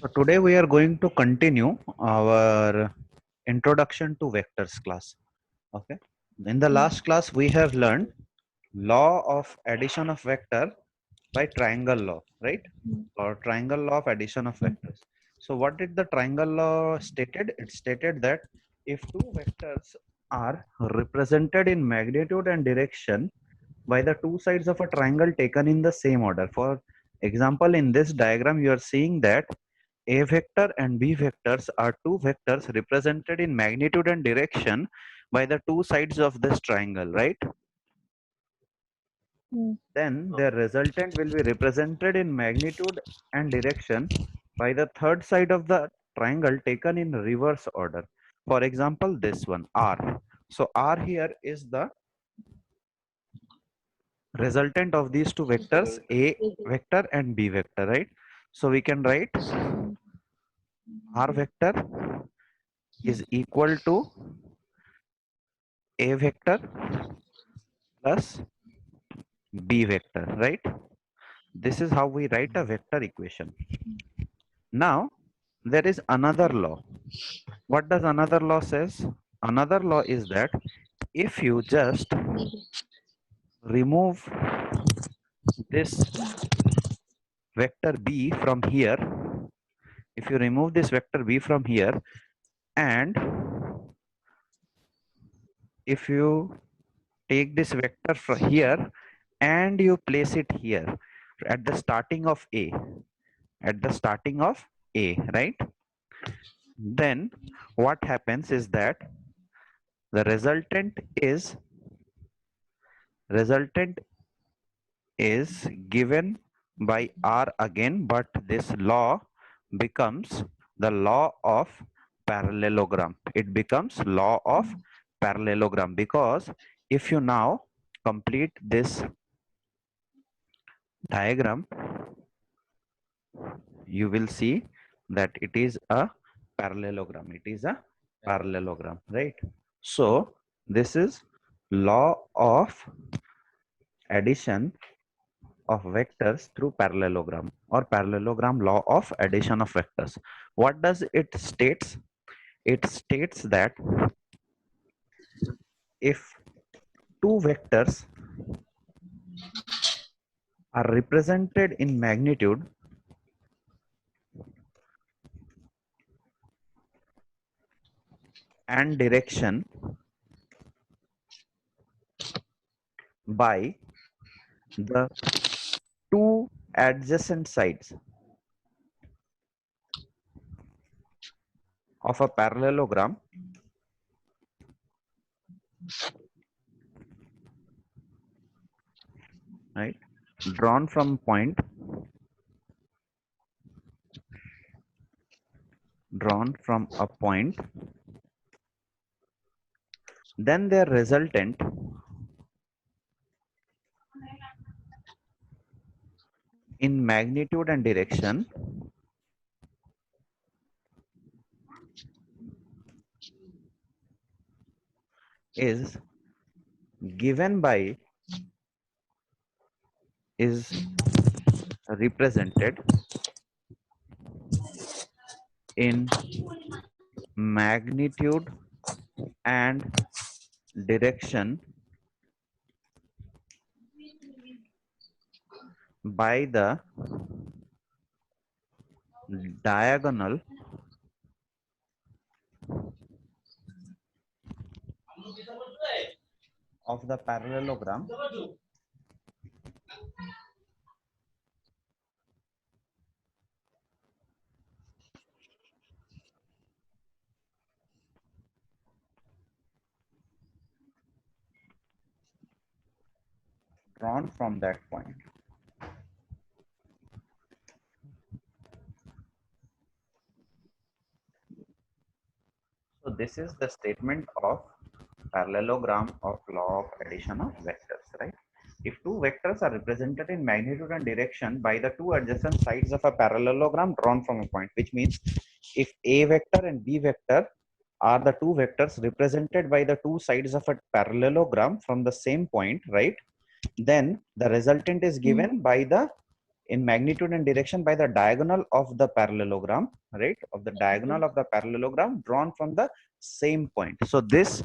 So today we are going to continue our introduction to vectors class. Okay. In the last class we have learned law of addition of vector by triangle law, right? Or triangle law of addition of vectors. So what did the triangle law stated? It stated that if two vectors are represented in magnitude and direction by the two sides of a triangle taken in the same order. For example, in this diagram you are seeing that a vector and B vectors are two vectors represented in magnitude and direction by the two sides of this triangle, right? Then their resultant will be represented in magnitude and direction by the third side of the triangle taken in reverse order. For example, this one, R. So R here is the resultant of these two vectors, A vector and B vector, right? So we can write R vector is equal to A vector plus B vector, right? This is how we write a vector equation. Now, there is another law. What does another law says? Another law is that if you just remove this vector B from here, if you remove this vector B from here, and if you take this vector from here and you place it here at the starting of A, at the starting of A, right? Then what happens is that the resultant is given by R again, but this law becomes the law of parallelogram. It becomes law of parallelogram because if you now complete this diagram, you will see that it is a parallelogram. It is a parallelogram, right? So this is law of addition of vectors through parallelogram or parallelogram law of addition of vectors. What does it states? It states that if two vectors are represented in magnitude and direction by the two adjacent sides of a parallelogram, right, drawn from point, drawn from a point, then their resultant in magnitude and direction is given by, is represented in magnitude and direction by the diagonal of the parallelogram drawn from that point. So this is the statement of parallelogram of law of addition of vectors, right? If two vectors are represented in magnitude and direction by the two adjacent sides of a parallelogram drawn from a point, which means if A vector and B vector are the two vectors represented by the two sides of a parallelogram from the same point, right? Then the resultant is given by the in magnitude and direction by the diagonal of the parallelogram, right? Of the diagonal of the parallelogram drawn from the same point. So this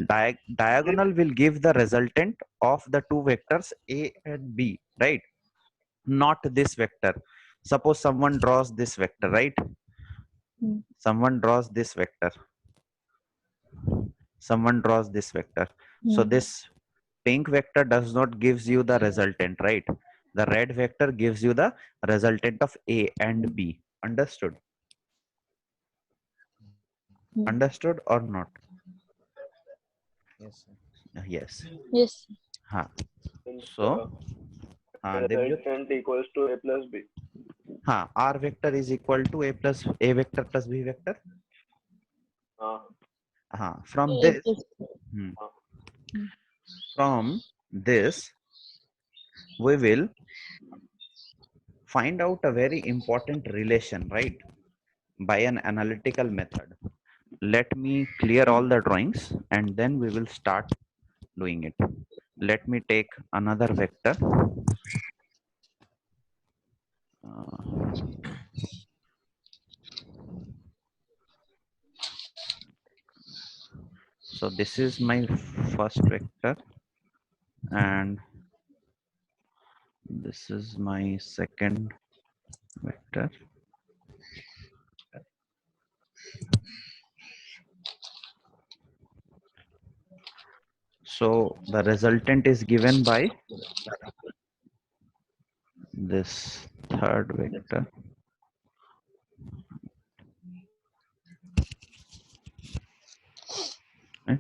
diagonal will give the resultant of the two vectors A and B, right? Not this vector. Suppose someone draws this vector, right? Someone draws this vector. Someone draws this vector. So this pink vector does not gives you the resultant, right? The red vector gives you the resultant of A and B. Understood? Understood or not? Yes, sir. Yes. Yes. Ha. Since So, Devjot, resultant equals to A plus B. R vector is equal to A vector plus B vector. From A this, plus hmm, uh, from this, we will find out a very important relation, right? By an analytical method. Let me clear all the drawings and then we will start doing it. Let me take another vector. Uh, so this is my first vector and this is my second vector. So the resultant is given by this third vector. Right?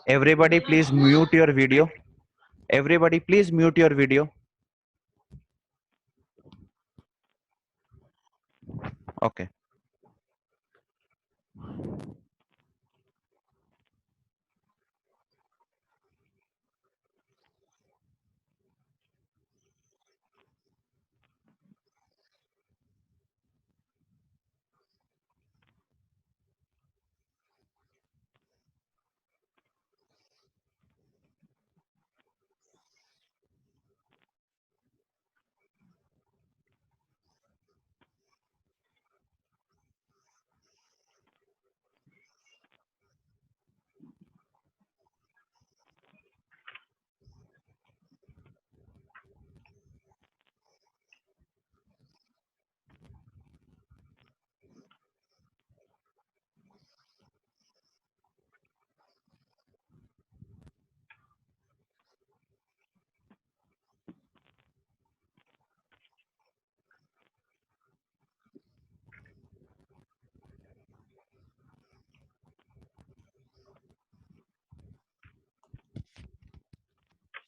Everybody please mute your video. Everybody please mute your video. Okay.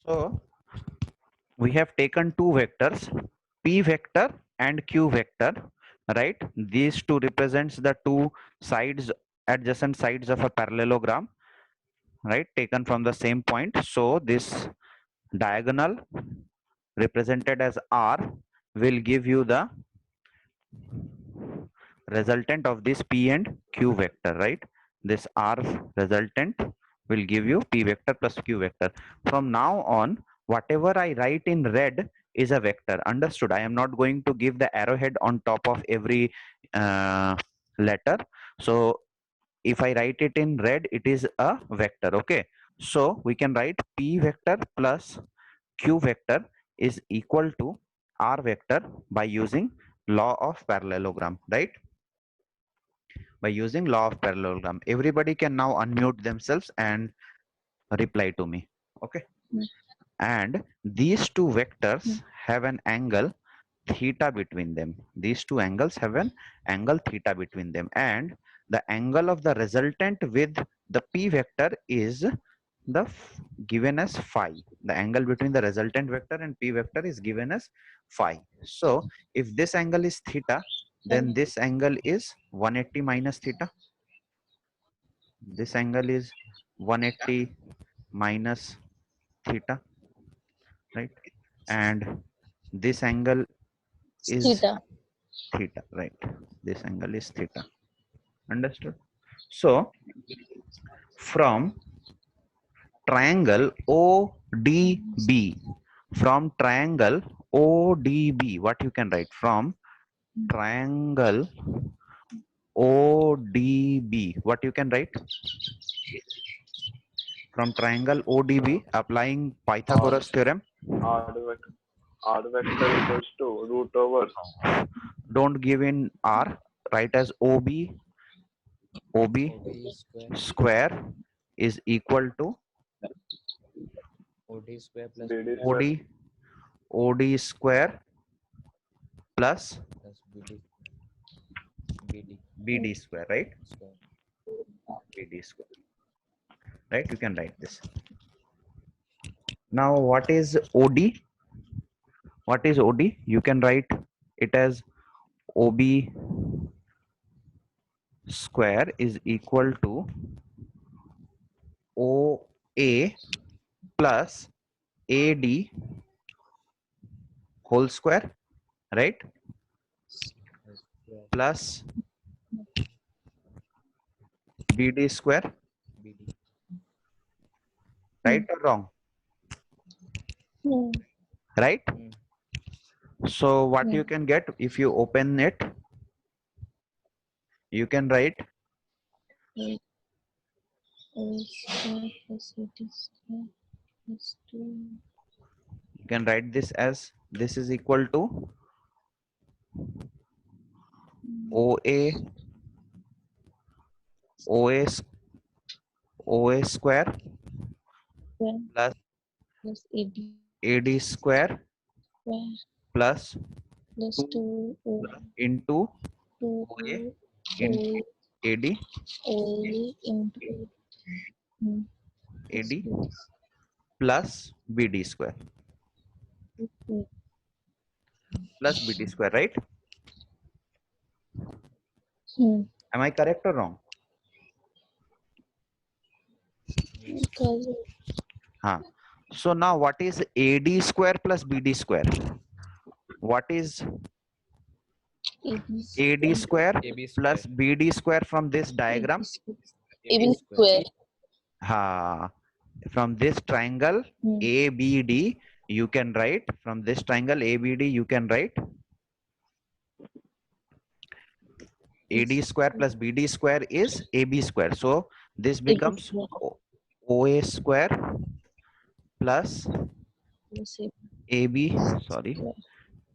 So we have taken two vectors, P vector and Q vector, right? These two represents the two sides, adjacent sides of a parallelogram, right? Taken from the same point. So this diagonal represented as R will give you the resultant of this P and Q vector, right? This R resultant will give you P vector plus Q vector. From now on, whatever I write in red is a vector. Understood? I am not going to give the arrowhead on top of every letter. So if I write it in red, it is a vector. Okay. So we can write P vector plus Q vector is equal to R vector by using law of parallelogram, right? By using law of parallelogram. Everybody can now unmute themselves and reply to me. Okay. And these two vectors have an angle theta between them. These two angles have an angle theta between them. And the angle of the resultant with the P vector is the given as phi. The angle between the resultant vector and P vector is given as phi. So if this angle is theta, then this angle is 180 minus theta. This angle is 180 minus theta, right? And this angle is Theta. theta, right? This angle is theta. Understood? So from triangle ODB, from triangle ODB, what you can write? From triangle ODB, what you can write? From triangle ODB, applying Pythagoras theorem. R vector equals to root over Don't give in R, write as OB OB square square is equal to OD square plus BD OD OD square plus plus BD BD square, right? square. BD square, right? You can write this. Now, what is OD? What is OD? You can write it as OB square is equal to OA plus AD whole square, right? Square Plus BD square, BD. right or wrong? Hmm. Right? Hmm. So what you Hmm. can get if you open it, you can write A square plus AD square plus 2. you can write this as this is equal to OA OA OA square Square plus plus AD AD square square plus plus 2 2 into 2 OA into AD OA into hmm, AD plus plus BD square BD. plus BD square, right? Hmm. Am I correct or wrong? Yes. Because Huh. So now what is AD square plus BD square? What is AD square AB plus square. BD square from this diagram? AB square. Ha. From this triangle Hmm. ABD, you can write from this triangle ABD, you can write AD square plus BD square is AB square. So this becomes square. OA square plus Plus AB, sorry, square.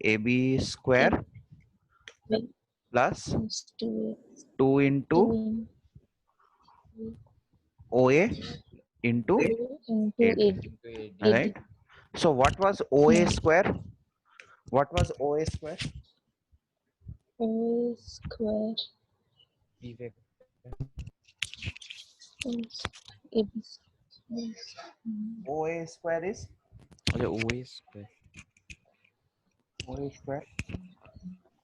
AB square AB plus plus 2 2 into 2 OA into into AD, AD. Into AD. right? So what was OA Hmm. square? What was OA square? O square P vector. plus AB square. OA square is The OA square. OA square.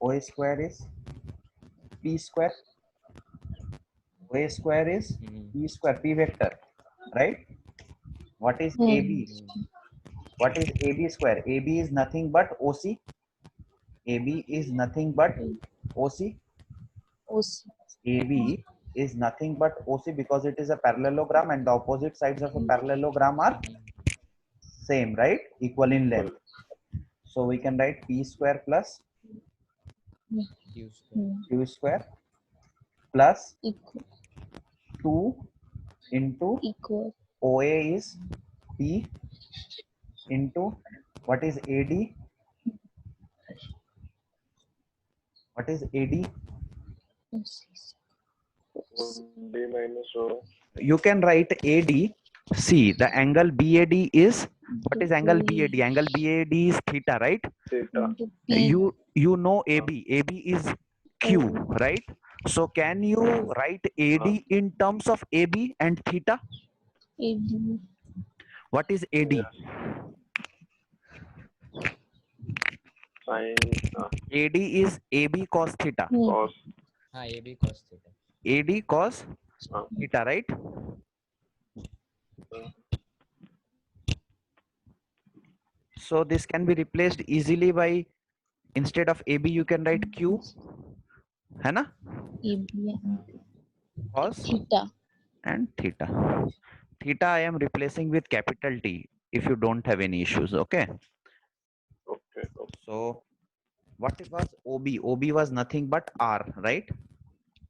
OA square is P square. OA square is Hmm. P square, P vector, right? What is Hmm. AB? Hmm. What is AB square? AB is nothing but OC. AB is nothing but OC. OC. AB is nothing but OC because it is a parallelogram and the opposite sides of a parallelogram are Hmm. same, right? Equal in equal. length. So we can write P square plus Q square. Hmm. Q square plus Equal. 2 into Equal. OA is P into what is AD? What is AD? D minus O. You can write AD. See, the angle BAD is what is angle BAD? Angle BAD is theta, right? Theta. Into P. You know AB. AB is Q, right? So can you write AD in terms of AB and theta? AD. What is AD? Yes. Sin AD is AB cos theta. cos. AB cos theta. AD cos Uh, theta, right? So this can be replaced easily by, instead of AB you can write Q, है ना? AB and Cos theta. and theta. Theta I am replacing with capital T if you don't have any issues. Okay. Okay. Okay. So what was OB? OB was nothing but R, right?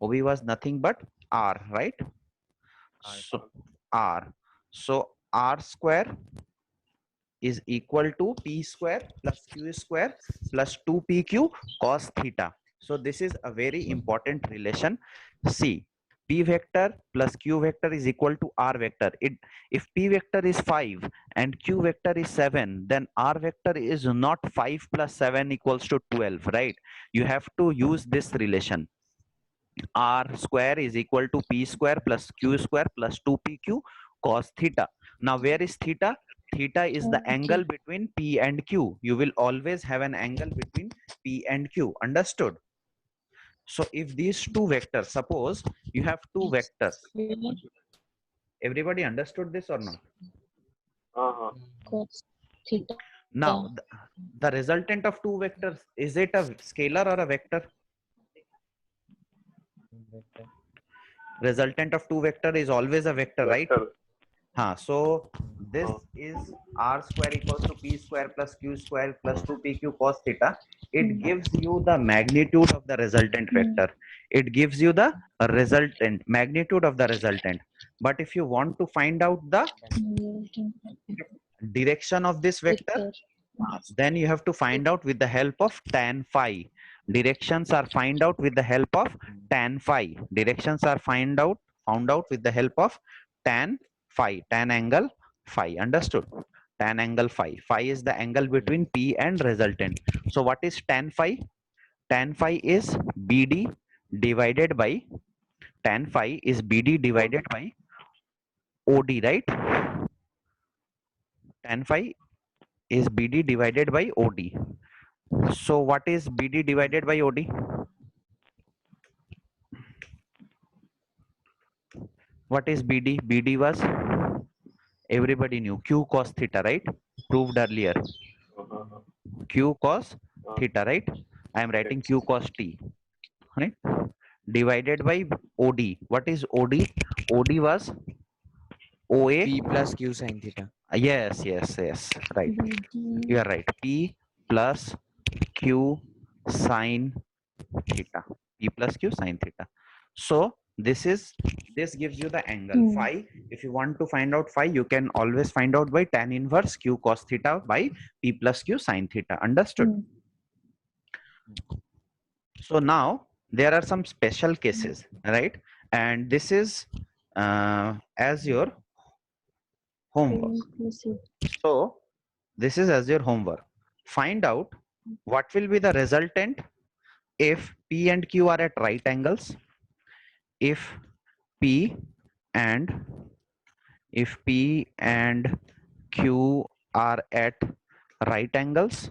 OB was nothing but R, right? R. So R. So R square is equal to P square plus Q square plus 2PQ cos theta. So this is a very important relation. See, P vector plus Q vector is equal to R vector. If P vector is 5 and Q vector is 7, then R vector is not 5 plus 7 equals to 12, right? You have to use this relation. R square is equal to P square plus Q square plus 2PQ cos theta. Now where is theta? Theta is the Okay. angle between P and Q. You will always have an angle between P and Q. Understood? So if these two vectors, suppose you have two vectors. Everybody understood this or not? Uh-huh. Cos theta. Now the resultant of two vectors, is it a scalar or a vector? Vector. Resultant of two vector is always a vector, right? Vector. So this is R square equals to P square plus Q square plus 2PQ cos theta. It gives you the magnitude of the resultant vector. It gives you the resultant magnitude of the resultant. But if you want to find out the direction of this vector, then you have to find out with the help of tan phi. Directions are found out with the help of tan phi. Directions are found out with the help of tan phi, tan angle phi. Understood? Tan angle phi. Phi is the angle between P and resultant. So what is tan phi? Tan phi is BD divided by, tan phi is BD divided by OD, right? Tan phi is BD divided by OD. So what is BD divided by OD? What is BD? BD was, everybody knew, Q cos theta, right? Proved earlier. Uh-huh. Q cos theta, right? I am writing Q cos T, right? Divided by OD. What is OD? OD was OA. P plus Q sin theta. Yes, right. You are right. P plus Q sine theta. P plus Q sine theta. So this gives you the angle phi. If you want to find out phi, you can always find out by tan inverse Q cos theta by P plus Q sine theta. Understood? So now there are some special cases, right? And this is as your homework. So this is as your homework. Find out what will be the resultant if P and Q are at right angles, if P and Q are at right angles,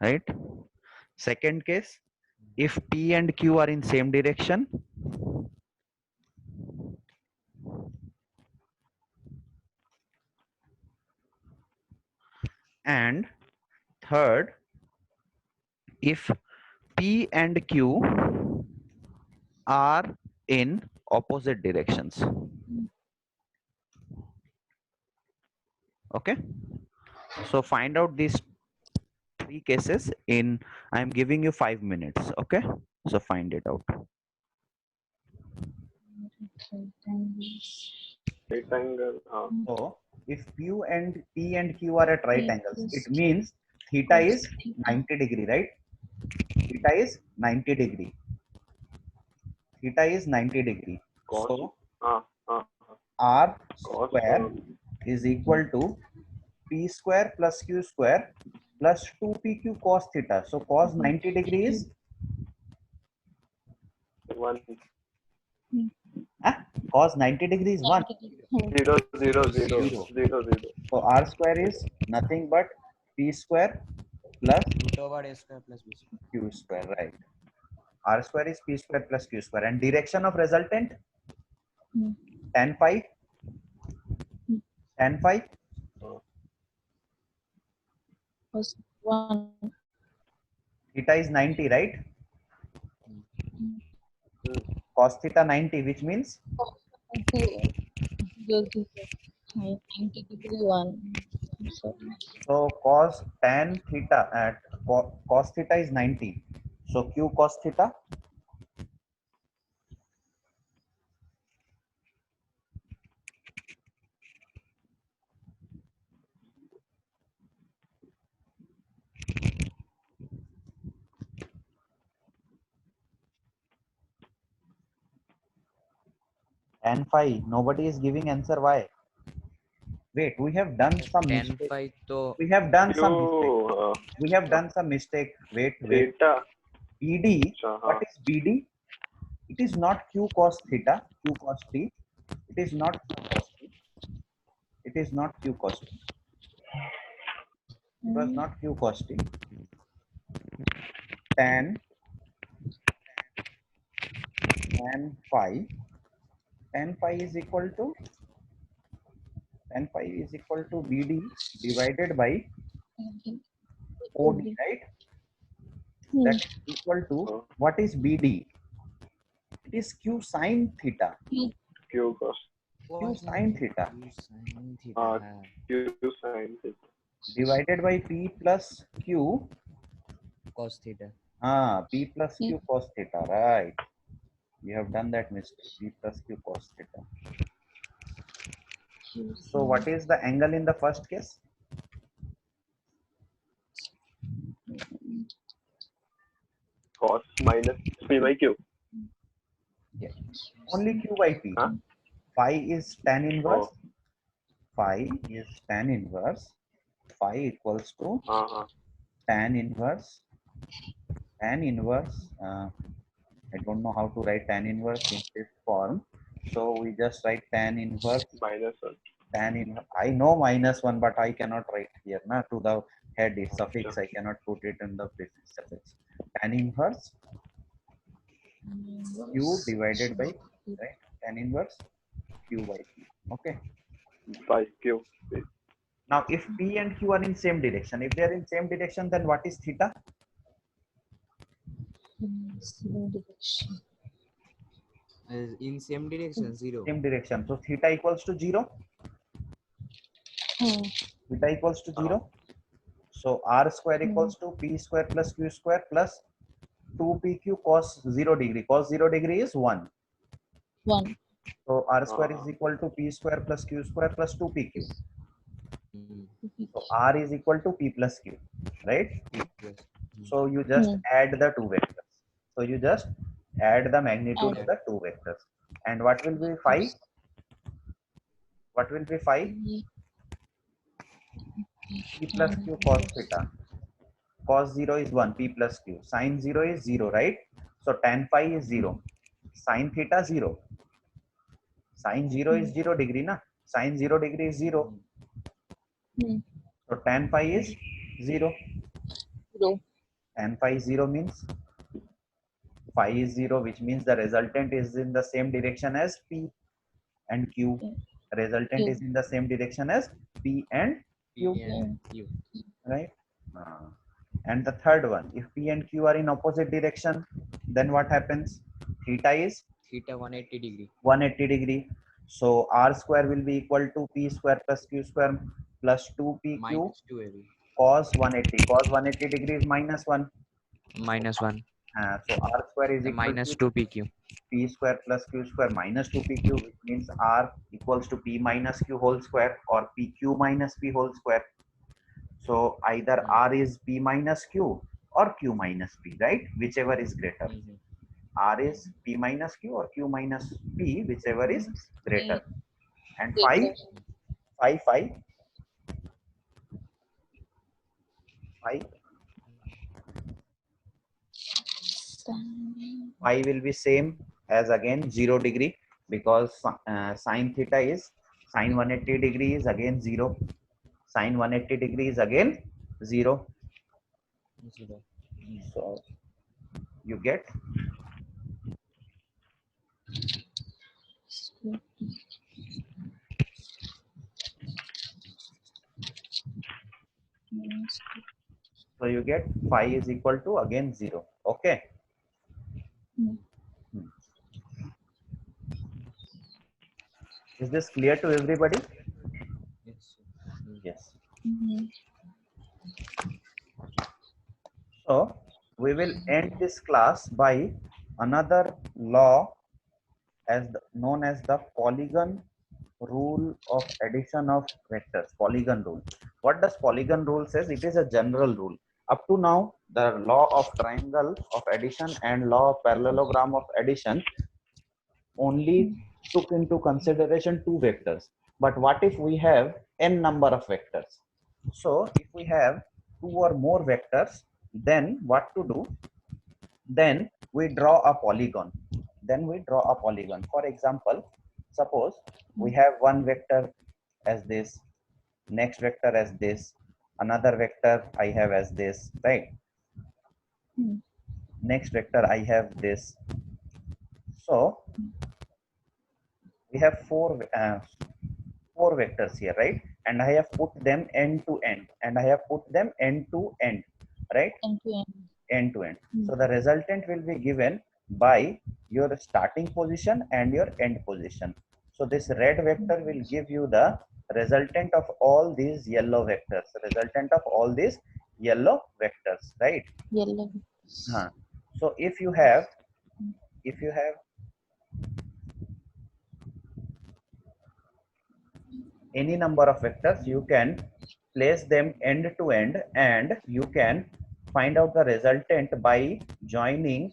right? Second case, if P and Q are in same direction, and third, if P and Q are in opposite directions. Okay, so find out these three cases in, I'm giving you 5 minutes. Okay, so find it out. Right angle. So if P and Q are at right angles, it means theta is 90 degree, right? Theta is 90 degree. Theta is 90 degree. Cos. So Uh, R cos. square is equal to P square plus Q square plus 2PQ cos theta. So cos 90 degree is 1. cos 90 degree is 1. 0, 0, 0, 0, 0. So R square is nothing but P square plus Root over A square plus B square. Q square, right? R square is P square plus Q square. And direction of resultant? Tan phi? Tan phi? was 1. Theta is 90, right? Cos theta 90, which means 90 degree 1. Sorry. so cos tan theta at cos theta is 90. So q cos theta tan phi. Nobody is giving answer. Why? Wait, we have done some Tan mistake. phi तो We have done some mistake. Q We have done some mistake. Wait. theta. BD. अच्छा, What हाँ. is BD? It is not q cos theta. Q cos t. It is not q cos t. It is not q cos t. It was not q cos t. Tan phi. Tan phi is equal to BD divided by OD, right? That is equal to what is BD? It is q sine theta. Q cos. Q sine theta Q sin theta हाँ. है. Q sin theta. divided by P plus Q. Cos theta. P plus Q cos theta, right? You have done that mistake. P plus Q cos theta. So what is the angle in the first case? Cos minus P by Q. Yeah. Only Q by P. Huh? Phi is tan inverse. Oh. Phi is tan inverse. Phi equals to हाँ, हाँ. tan inverse. Tan inverse. I don't know how to write tan inverse in this form. So we just write tan inverse. Minus 1. Tan inverse. I know -1, but I cannot write here. Na, to the head is suffix. Sure. I cannot put it in the prefix suffix. Tan inverse Q divided by P, right? Tan inverse Q by P. Okay. By Q. Now, if P and Q are in same direction, if they are in same direction, then what is theta? In same direction 0. Same direction. So theta equals to 0. Theta equals to 0. So r square equals to p square plus q square plus 2pq cos 0 degree. Cos 0 degree is 1. 1. So r square is equal to p square plus q square plus 2pq. So r is equal to p plus q, right? Yes. So you just add the two vectors. So you just add the magnitude of the two vectors. And what will be phi? What will be phi? P plus q cos theta. Cos 0 is 1, p plus q. Sin 0 is 0, right? So tan phi is 0. Sin theta 0. Sin 0 is 0 degree, na? Sin 0 degree is 0. So tan phi is 0. Tan phi 0 means phi is 0, which means the resultant is in the same direction as P and Q. Resultant is in the same direction as P and Q, P and Q. right? And the third one, if P and Q are in opposite direction, then what happens? Theta is Theta 180 degree. 180 degree. So R square will be equal to P square plus Q square plus 2PQ Minus 2 AB. cos 180. Cos 180 degree is -1. Minus 1. So R square is equal Minus to 2 PQ. P square plus Q square minus 2PQ, which means R equals to P minus Q whole square or PQ minus P whole square. So either R is P minus Q or Q minus P, right? Whichever is greater. R is P minus Q or Q minus P, whichever is greater. And phi will be same as again 0 degree, because sin theta is sin 180 degree is again 0. Sin 180 degree is again 0. 0. So you get So you get phi is equal to again 0. Okay. Hmm. Is this clear to everybody? Yes. Yes. Hmm. So we will end this class by another law known as the polygon rule of addition of vectors. Polygon rule. What does polygon rule says? It is a general rule. Up to now, the law of triangle of addition and law of parallelogram of addition only took into consideration two vectors. But what if we have n number of vectors? So if we have two or more vectors, then what to do? Then we draw a polygon. For example, suppose we have one vector as this, next vector as this, another vector I have as this, right? Hmm. Next vector I have this. So we have four vectors here, right? And I have put them end to end, right? End to end. End to end. Hmm. So the resultant will be given by your starting position and your end position. So this red vector will give you the resultant of all these yellow vectors. Right? Yellow. So if you have any number of vectors, you can place them end to end, and you can find out the resultant by joining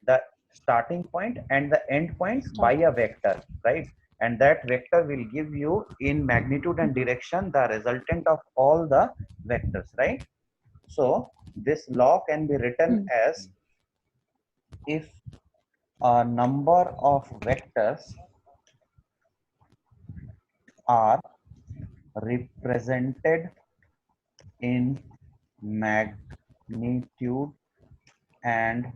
the starting point and the end point by a vector, right? And that vector will give you in magnitude and direction the resultant of all the vectors, right? So this law can be written as, if a number of vectors are represented in magnitude and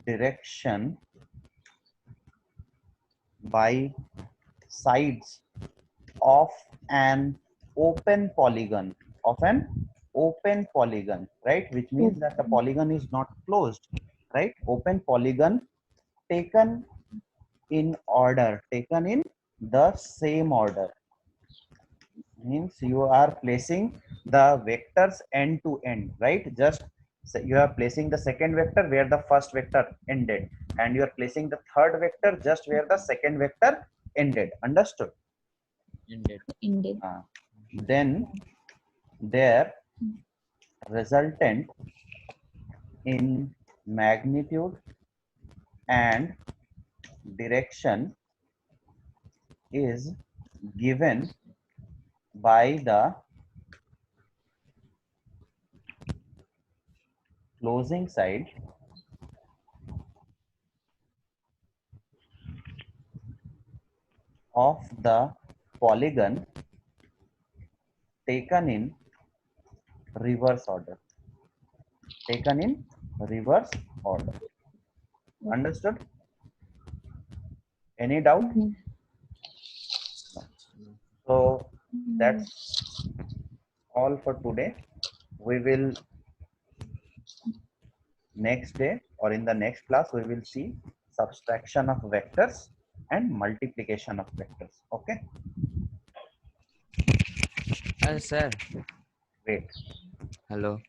direction by sides of an open polygon, right? Which means that the polygon is not closed, right? Open polygon taken in the same order, means you are placing the vectors end to end, right? Just so you are placing the second vector where the first vector ended, and you are placing the third vector just where the second vector ended. Understood? Indeed. Indeed. Then their resultant in magnitude and direction is given by the closing side of the polygon taken in reverse order. Understood? Any doubt? Hmm. So that's all for today. We will next day or in the next class we will see subtraction of vectors and multiplication of vectors. Okay, Sir. wait. Hello.